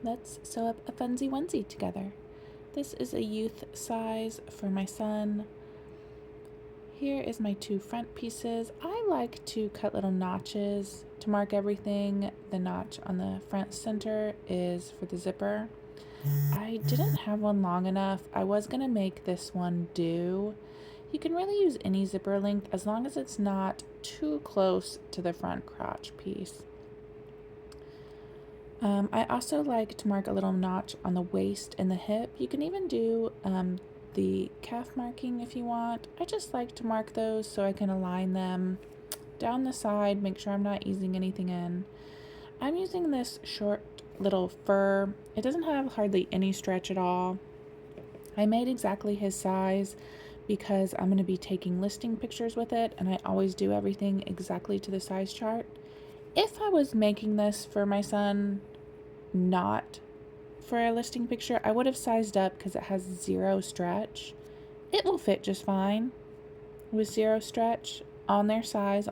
Let's sew up a funzie onesie together. This is a youth size for my son. Here is my two front pieces. I like to cut little notches to mark everything. The notch on the front center is for the zipper. I didn't have one long enough. I was gonna make this one do. You can really use any zipper length as long as it's not too close to the front crotch piece. I also like to mark a little notch on the waist and the hip. You can even do the calf marking if you want. I just like to mark those so I can align them down the side, make sure I'm not easing anything in. I'm using this short little fur. It doesn't have hardly any stretch at all. I made exactly his size because I'm going to be taking listing pictures with it, and I always do everything exactly to the size chart. If I was making this for my son, not for a listing picture, I would have sized up because it has 0 stretch. It will fit just fine with 0 stretch on their size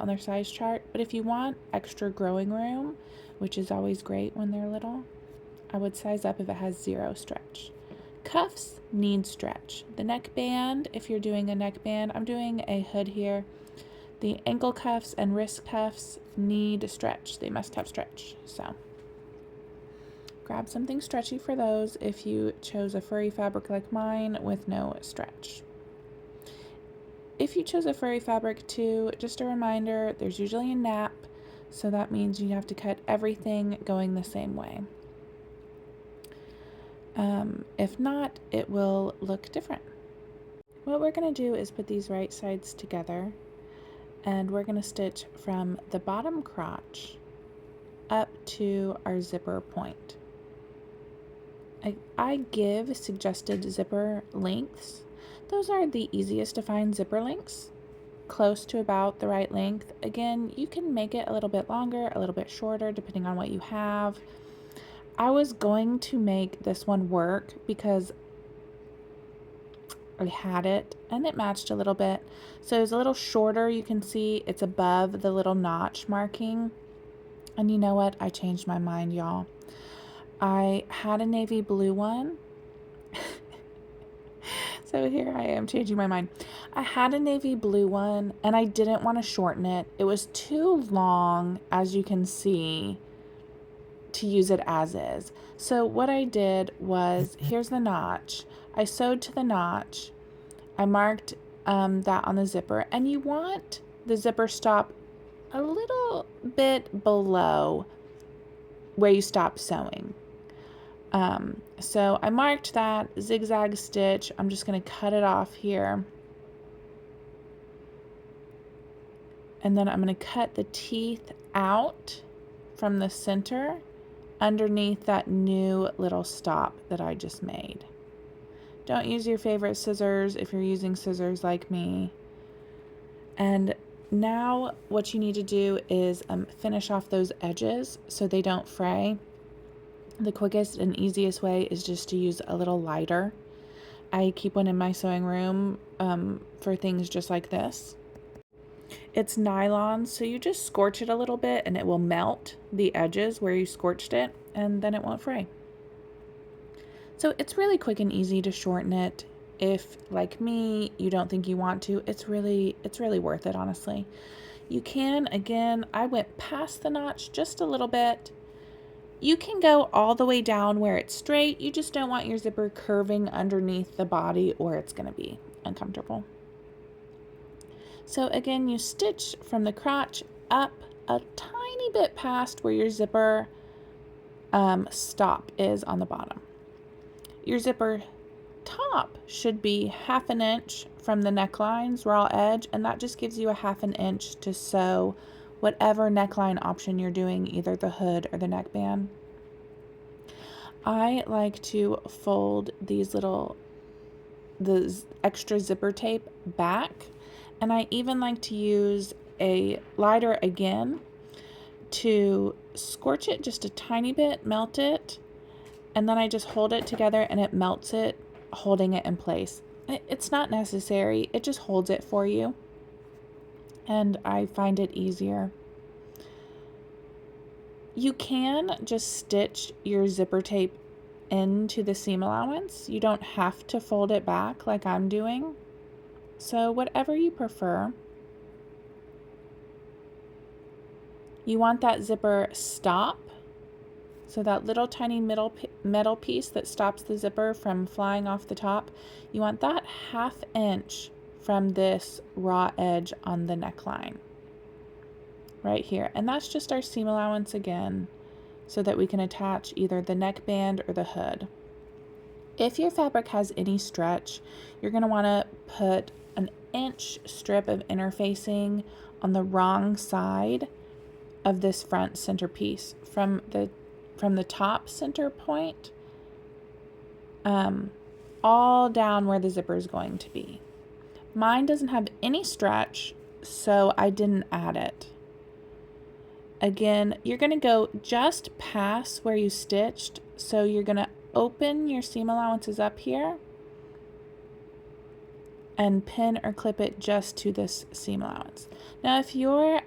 chart. But if you want extra growing room, which is always great when they're little, I would size up if it has 0 stretch. Cuffs need stretch. The neckband, if you're doing a neckband, I'm doing a hood here. The ankle cuffs and wrist cuffs need stretch. They must have stretch. So grab something stretchy for those if you chose a furry fabric like mine with no stretch. If you chose a furry fabric too, just a reminder, there's usually a nap, so that means you have to cut everything going the same way. If not, it will look different. What we're going to do is put these right sides together, and we're going to stitch from the bottom crotch up to our zipper point. I give suggested zipper lengths. Those are the easiest to find zipper lengths, close to about the right length. Again, you can make it a little bit longer, a little bit shorter, depending on what you have. I was going to make this one work because I had it and it matched a little bit. So it's a little shorter. You can see it's above the little notch marking. And you know what? I changed my mind, y'all. I had a navy blue one. So here I am changing my mind. I had a navy blue one and I didn't want to shorten it. It was too long, as you can see, to use it as is. So what I did was, here's the notch. I sewed to the notch. I marked that on the zipper, and you want the zipper stop a little bit below where you stop sewing. So I marked that zigzag stitch. I'm just going to cut it off here. And then I'm going to cut the teeth out from the center underneath that new little stop that I just made. Don't use your favorite scissors if you're using scissors like me. And now what you need to do is finish off those edges so they don't fray. The quickest and easiest way is just to use a little lighter. I keep one in my sewing room for things just like this. It's nylon, so you just scorch it a little bit and it will melt the edges where you scorched it, and then it won't fray. So it's really quick and easy to shorten it. If, like me, you don't think you want to, it's really worth it, honestly. You can, again, I went past the notch just a little bit. You can go all the way down where it's straight. You just don't want your zipper curving underneath the body or it's going to be uncomfortable. So again, you stitch from the crotch up a tiny bit past where your zipper stop is on the bottom. Your zipper top should be 1/2 inch from the neckline's raw edge, and that just gives you a 1/2 inch to sew whatever neckline option you're doing, either the hood or the neckband. I like to fold the extra zipper tape back, and I even like to use a lighter again to scorch it just a tiny bit, melt it, and then I just hold it together and it melts it, holding it in place. It's not necessary, it just holds it for you, and I find it easier. You can just stitch your zipper tape into the seam allowance. You don't have to fold it back like I'm doing. So whatever you prefer. You want that zipper stop. So that little tiny metal piece that stops the zipper from flying off the top, you want that 1/2 inch from this raw edge on the neckline. Right here. And that's just our seam allowance again, so that we can attach either the neckband or the hood. If your fabric has any stretch, you're going to want to put an inch strip of interfacing on the wrong side of this front center piece from the top center point all down where the zipper is going to be. Mine doesn't have any stretch, so I didn't add it. Again, you're going to go just past where you stitched, so you're going to open your seam allowances up here and pin or clip it just to this seam allowance. Now if you're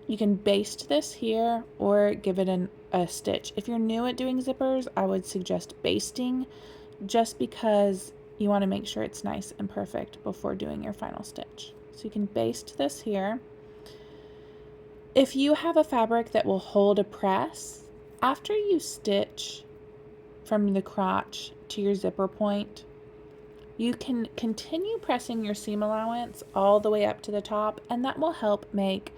you can baste this here or give it a stitch. If you're new at doing zippers, I would suggest basting, just because you want to make sure it's nice and perfect before doing your final stitch. So you can baste this here. If you have a fabric that will hold a press, after you stitch from the crotch to your zipper point, you can continue pressing your seam allowance all the way up to the top, and that will help make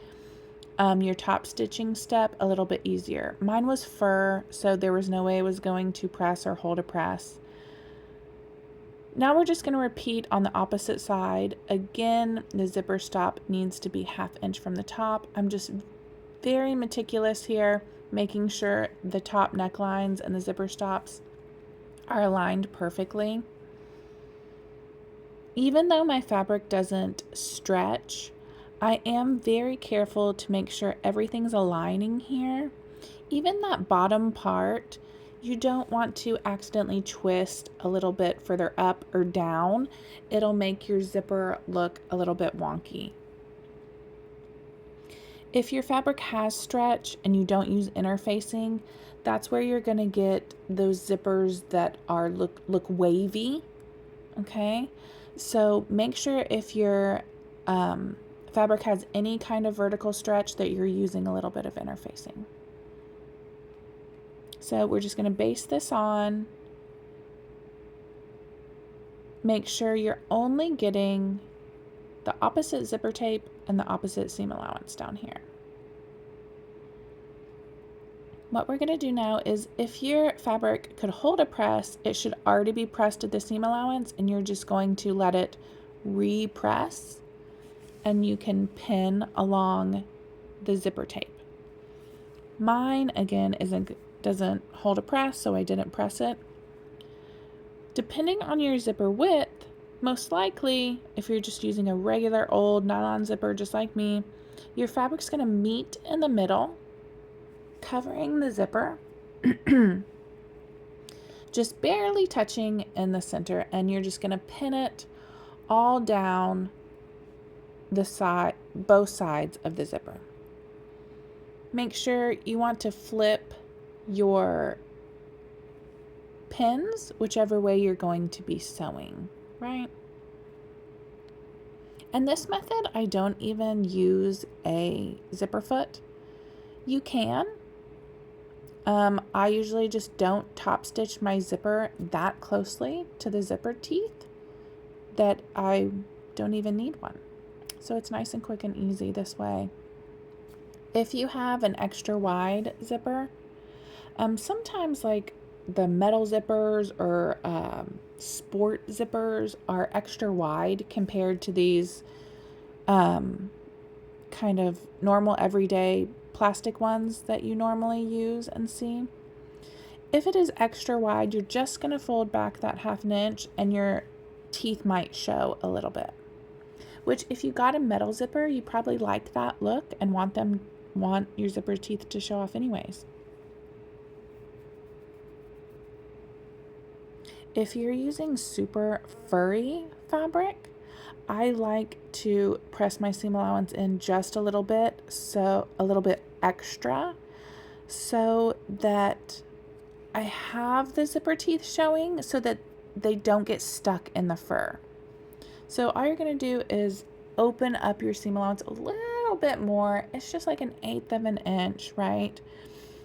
your top stitching step a little bit easier. Mine was fur, so there was no way I was going to press or hold a press. Now we're just going to repeat on the opposite side. Again, the zipper stop needs to be 1/2 inch from the top. I'm just very meticulous here, making sure the top necklines and the zipper stops are aligned perfectly. Even though my fabric doesn't stretch, I am very careful to make sure everything's aligning here. Even that bottom part, you don't want to accidentally twist a little bit further up or down. It'll make your zipper look a little bit wonky. If your fabric has stretch and you don't use interfacing, that's where you're going to get those zippers that are look wavy. Okay, so make sure if your fabric has any kind of vertical stretch that you're using a little bit of interfacing. So we're just going to baste this on. Make sure you're only getting the opposite zipper tape and the opposite seam allowance down here. What we're going to do now is, if your fabric could hold a press, it should already be pressed to the seam allowance, and you're just going to let it repress, and you can pin along the zipper tape. Mine, again, doesn't hold a press, so I didn't press it. Depending on your zipper width, most likely, if you're just using a regular old nylon zipper just like me, your fabric's going to meet in the middle, covering the zipper, just barely touching in the center, and you're just going to pin it all down the side, both sides of the zipper. Make sure you want to flip your pins whichever way you're going to be sewing, right? And this method, I don't even use a zipper foot. You can. I usually just don't top stitch my zipper that closely to the zipper teeth that I don't even need one. So it's nice and quick and easy this way. If you have an extra wide zipper, sometimes like the metal zippers or sport zippers are extra wide compared to these kind of normal everyday plastic ones that you normally use and see. If it is extra wide, you're just going to fold back that 1/2 inch and your teeth might show a little bit. Which, if you got a metal zipper, you probably like that look and want your zipper teeth to show off anyways. If you're using super furry fabric, I like to press my seam allowance in just a little bit, so a little bit extra, so that I have the zipper teeth showing so that they don't get stuck in the fur. So all you're going to do is open up your seam allowance a little bit more. It's just like 1/8 of an inch, right?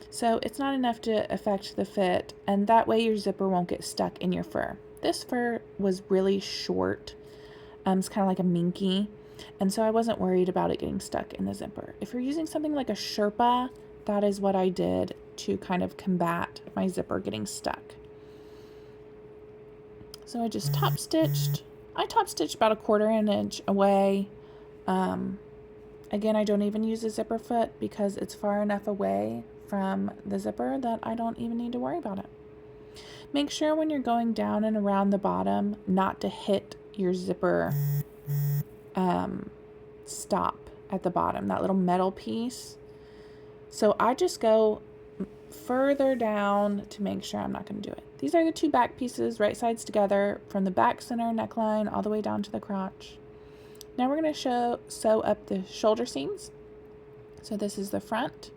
So it's not enough to affect the fit, and that way your zipper won't get stuck in your fur. This fur was really short. It's kind of like a minky, and so I wasn't worried about it getting stuck in the zipper. If you're using something like a Sherpa, that is what I did to kind of combat my zipper getting stuck. So I just top stitched. I top stitched about 1/4 inch away. Again, I don't even use a zipper foot because it's far enough away from the zipper that I don't even need to worry about it. Make sure when you're going down and around the bottom not to hit your zipper stop at the bottom, that little metal piece. So I just go further down to make sure I'm not going to do it. These are the 2 back pieces, right sides together, from the back center neckline all the way down to the crotch. Now we're going to sew up the shoulder seams. So this is the front,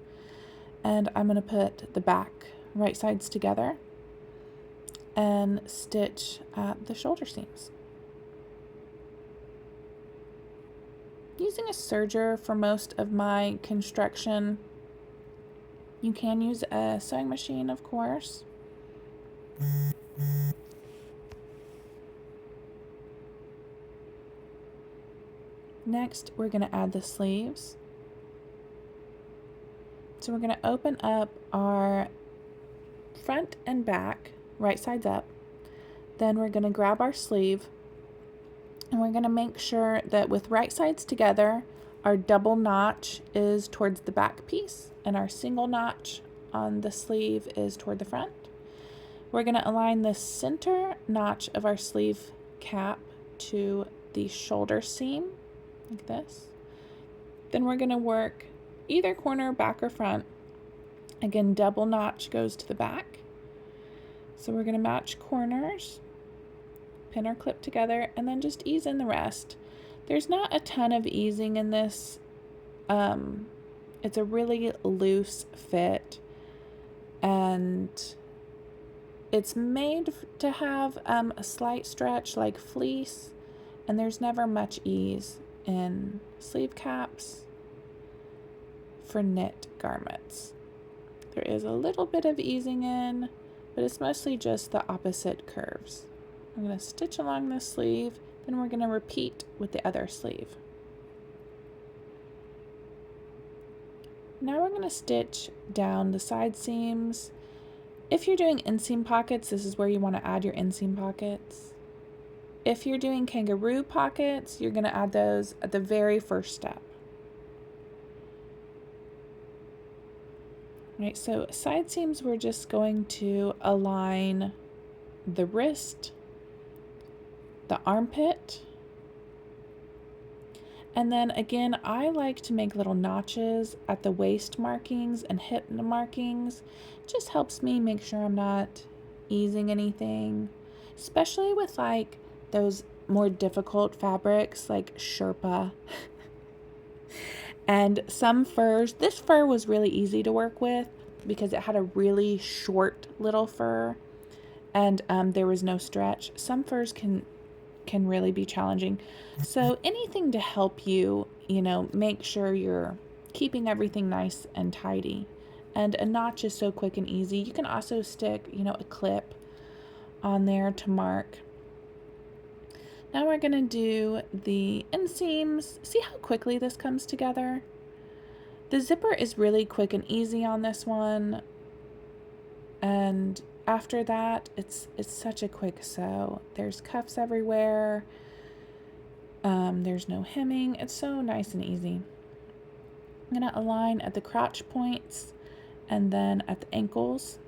and I'm going to put the back right sides together and stitch at the shoulder seams. Using a serger for most of my construction. You can use a sewing machine, of course. Next, we're going to add the sleeves. So we're going to open up our front and back, right sides up. Then we're going to grab our sleeve, and we're going to make sure that with right sides together, our double notch is towards the back piece, and our single notch on the sleeve is toward the front. We're going to align the center notch of our sleeve cap to the shoulder seam, like this. Then we're going to work either corner, back or front. Again, double notch goes to the back. So we're going to match corners, pin or clip together, and then just ease in the rest. There's not a ton of easing in this. It's a really loose fit, and it's made to have a slight stretch like fleece, and there's never much ease in sleeve caps for knit garments. There is a little bit of easing in, but it's mostly just the opposite curves. I'm going to stitch along the sleeve, then we're going to repeat with the other sleeve. Now we're going to stitch down the side seams. If you're doing inseam pockets, this is where you want to add your inseam pockets. If you're doing kangaroo pockets, you're going to add those at the very first step. All right, so side seams, we're just going to align the wrist, the armpit, and then again, I like to make little notches at the waist markings and hip markings. It just helps me make sure I'm not easing anything, especially with like those more difficult fabrics like Sherpa. And some furs, this fur was really easy to work with because it had a really short little fur, and there was no stretch. Some furs can really be challenging. So anything to help you, make sure you're keeping everything nice and tidy. And a notch is so quick and easy. You can also stick, a clip on there to mark. Now we're going to do the inseams. See how quickly this comes together? The zipper is really quick and easy on this one. And after that, it's such a quick sew. There's cuffs everywhere. There's no hemming. It's so nice and easy. I'm going to align at the crotch points and then at the ankles.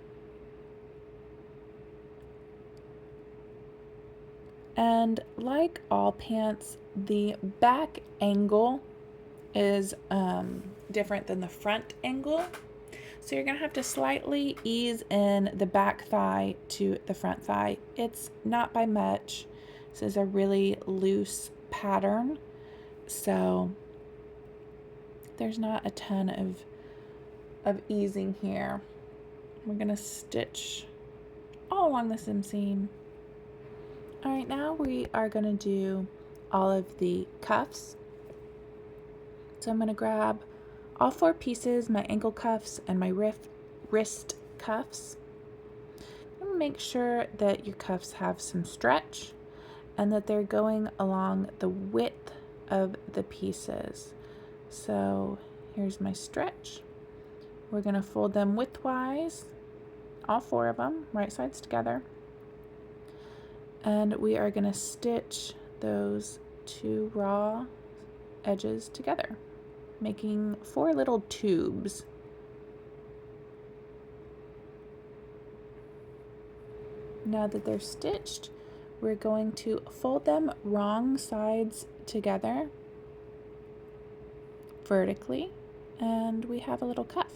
And like all pants, the back angle is different than the front angle. So you're going to have to slightly ease in the back thigh to the front thigh. It's not by much. This is a really loose pattern, so there's not a ton of easing here. We're going to stitch all along the seam. All right, now we are going to do all of the cuffs. So I'm going to grab all 4 pieces, my ankle cuffs and my wrist cuffs. And make sure that your cuffs have some stretch and that they're going along the width of the pieces. So here's my stretch. We're going to fold them widthwise, all 4 of them, right sides together. And we are going to stitch those 2 raw edges together, making 4 little tubes. Now that they're stitched, we're going to fold them wrong sides together vertically, and we have a little cuff.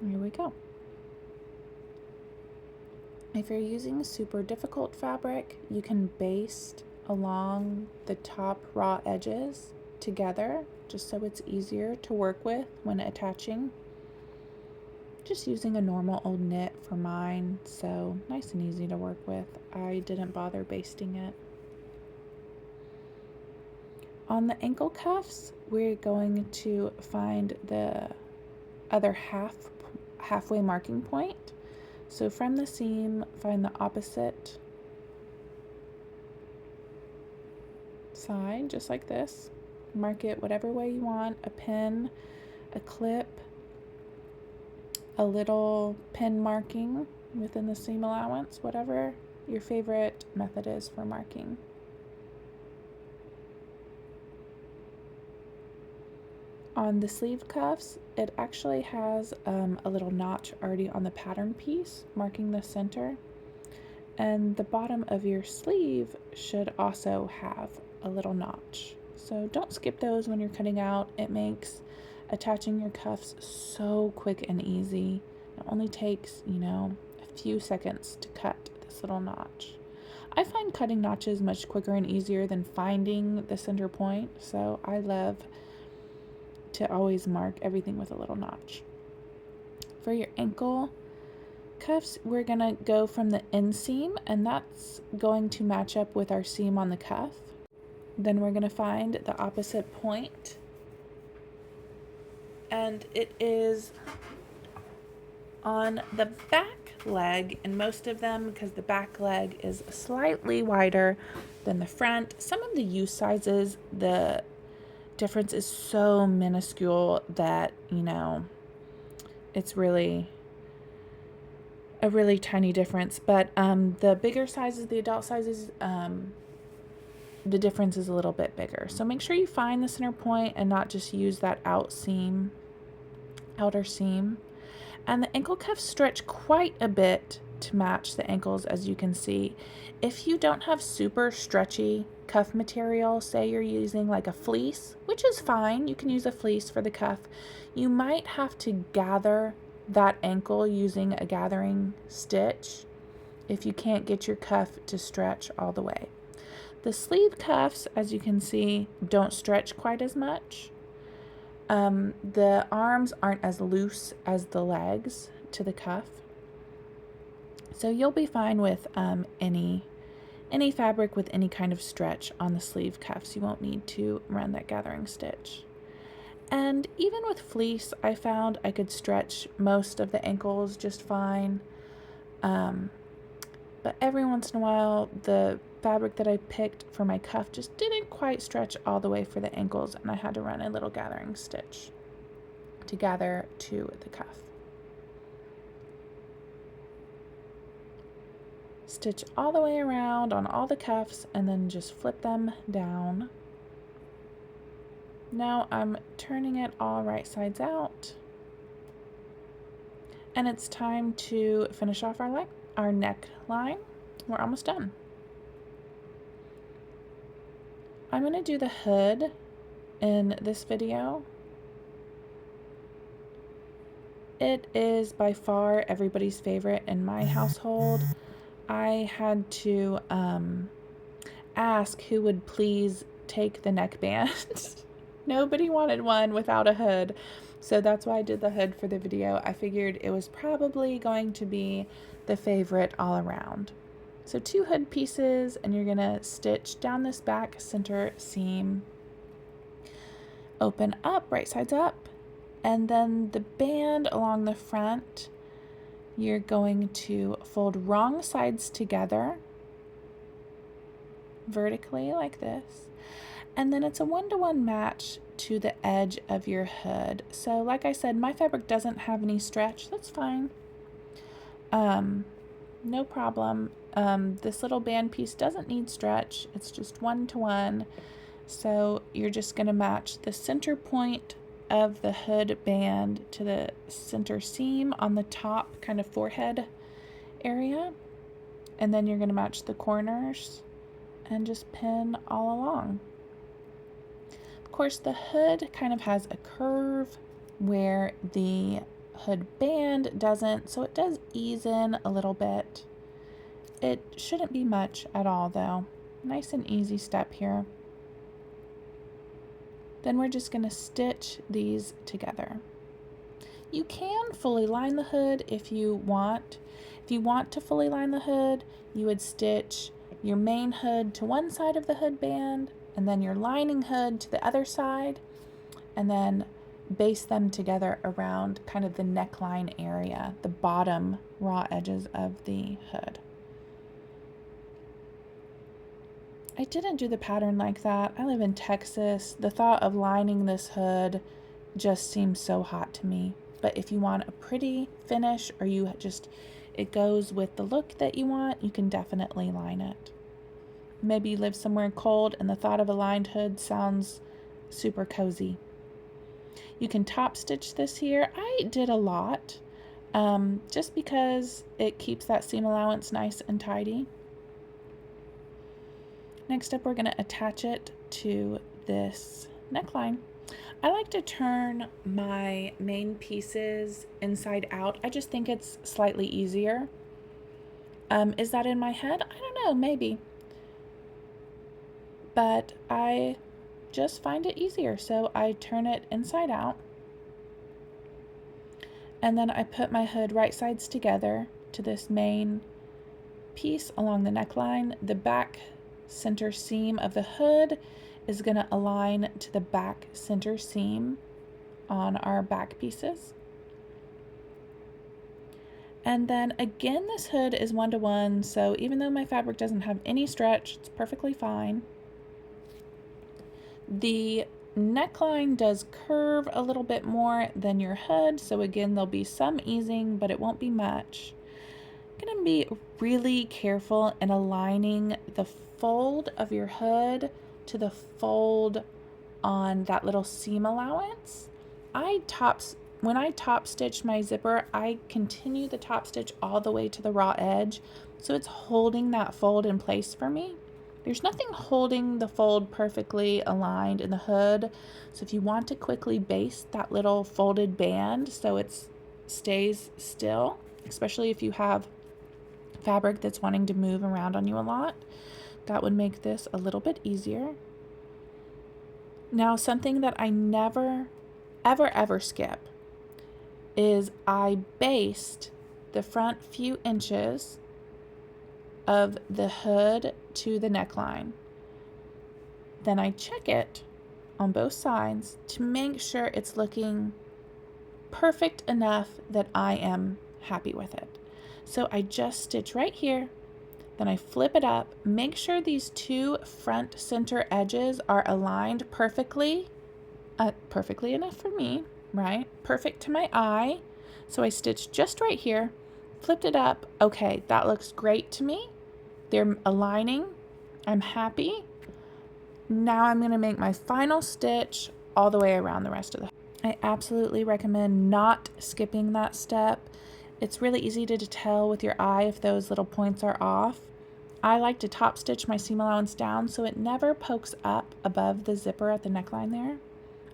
Here we go. If you're using super difficult fabric, you can baste along the top raw edges together, just so it's easier to work with when attaching. Just using a normal old knit for mine, so nice and easy to work with. I didn't bother basting it. On the ankle cuffs, we're going to find the other halfway marking point. So from the seam, find the opposite side, just like this. Mark it whatever way you want, a pin, a clip, a little pin marking within the seam allowance, whatever your favorite method is for marking. On the sleeve cuffs, it actually has a little notch already on the pattern piece, marking the center. And the bottom of your sleeve should also have a little notch. So don't skip those when you're cutting out. It makes attaching your cuffs so quick and easy. It only takes, a few seconds to cut this little notch. I find cutting notches much quicker and easier than finding the center point, so I love to always mark everything with a little notch. For your ankle cuffs, we're gonna go from the inseam, and that's going to match up with our seam on the cuff. Then we're gonna find the opposite point, and it is on the back leg in most of them, because the back leg is slightly wider than the front. Some of the U sizes, the difference is so minuscule that, it's really a really tiny difference. But the bigger sizes, the adult sizes, the difference is a little bit bigger. So make sure you find the center point and not just use that outer seam. And the ankle cuffs stretch quite a bit to match the ankles, as you can see. If you don't have super stretchy cuff material, say you're using like a fleece, which is fine, you can use a fleece for the cuff, you might have to gather that ankle using a gathering stitch if you can't get your cuff to stretch all the way. The sleeve cuffs, as you can see, don't stretch quite as much. The arms aren't as loose as the legs to the cuff. So you'll be fine with any fabric with any kind of stretch on the sleeve cuffs. You won't need to run that gathering stitch. And even with fleece, I found I could stretch most of the ankles just fine. But every once in a while, the fabric that I picked for my cuff just didn't quite stretch all the way for the ankles, and I had to run a little gathering stitch to gather to the cuff. Stitch all the way around on all the cuffs and then just flip them down. Now I'm turning it all right sides out, and it's time to finish off our neckline. We're almost done. I'm going to do the hood in this video. It is by far everybody's favorite in my household. I had to ask who would please take the neckband Nobody wanted one without a hood. So that's why I did the hood for the video. I figured it was probably going to be the favorite all around. So 2 hood pieces, and you're gonna stitch down this back center seam, open up, right sides up, and then the band along the front, you're going to fold wrong sides together vertically like this. And then it's a 1-to-1 match to the edge of your hood. So like I said, my fabric doesn't have any stretch. That's fine. No problem. This little band piece doesn't need stretch. It's just 1-to-1. So you're just going to match the center point of the hood band to the center seam on the top kind of forehead area. And then you're going to match the corners and just pin all along. Of course, the hood kind of has a curve where the hood band doesn't, so it does ease in a little bit. It shouldn't be much at all though. Nice and easy step here. Then we're just going to stitch these together. You can fully line the hood if you want. If you want to fully line the hood, you would stitch your main hood to one side of the hood band, and then your lining hood to the other side, and then baste them together around kind of the neckline area, the bottom raw edges of the hood. I didn't do the pattern like that. I live in Texas. The thought of lining this hood just seems so hot to me. But if you want a pretty finish, or it goes with the look that you want, you can definitely line it. Maybe you live somewhere cold and the thought of a lined hood sounds super cozy. You can top stitch this here. I did a lot, just because it keeps that seam allowance nice and tidy. Next up, we're going to attach it to this neckline. I like to turn my main pieces inside out. I just think it's slightly easier. Is that in my head? I don't know, maybe. But I just find it easier, so I turn it inside out. And then I put my hood right sides together to this main piece along the neckline. The back center seam of the hood is going to align to the back center seam on our back pieces. And then again, this hood is 1-to-1, so even though my fabric doesn't have any stretch, it's perfectly fine. The neckline does curve a little bit more than your hood, so again, there'll be some easing, but it won't be much. I'm going to be really careful in aligning the fold of your hood to the fold on that little seam allowance. When I top stitch my zipper, I continue the top stitch all the way to the raw edge, so it's holding that fold in place for me. There's nothing holding the fold perfectly aligned in the hood, so if you want to quickly baste that little folded band so it stays still, especially if you have fabric that's wanting to move around on you a lot, that would make this a little bit easier. Now, something that I never, ever skip is I baste the front few inches of the hood to the neckline. Then I check it on both sides to make sure it's looking perfect enough that I am happy with it. So I just stitch right here, then I flip it up, make sure these 2 front center edges are aligned perfectly, perfectly enough for me, right? Perfect to my eye. So I stitch just right here, flipped it up. Okay, that looks great to me. They're aligning. I'm happy. Now I'm going to make my final stitch all the way around the rest of the hood. I absolutely recommend not skipping that step. It's really easy to tell with your eye if those little points are off. I like to top stitch my seam allowance down so it never pokes up above the zipper at the neckline there.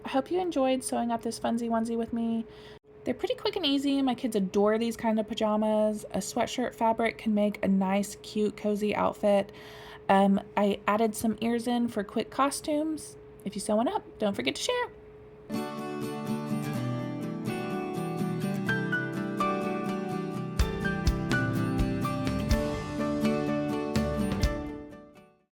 I hope you enjoyed sewing up this Funzie Onesie with me. They're pretty quick and easy. My kids adore these kind of pajamas. A sweatshirt fabric can make a nice, cute, cozy outfit. I added some ears in for quick costumes. If you sew one up, don't forget to share.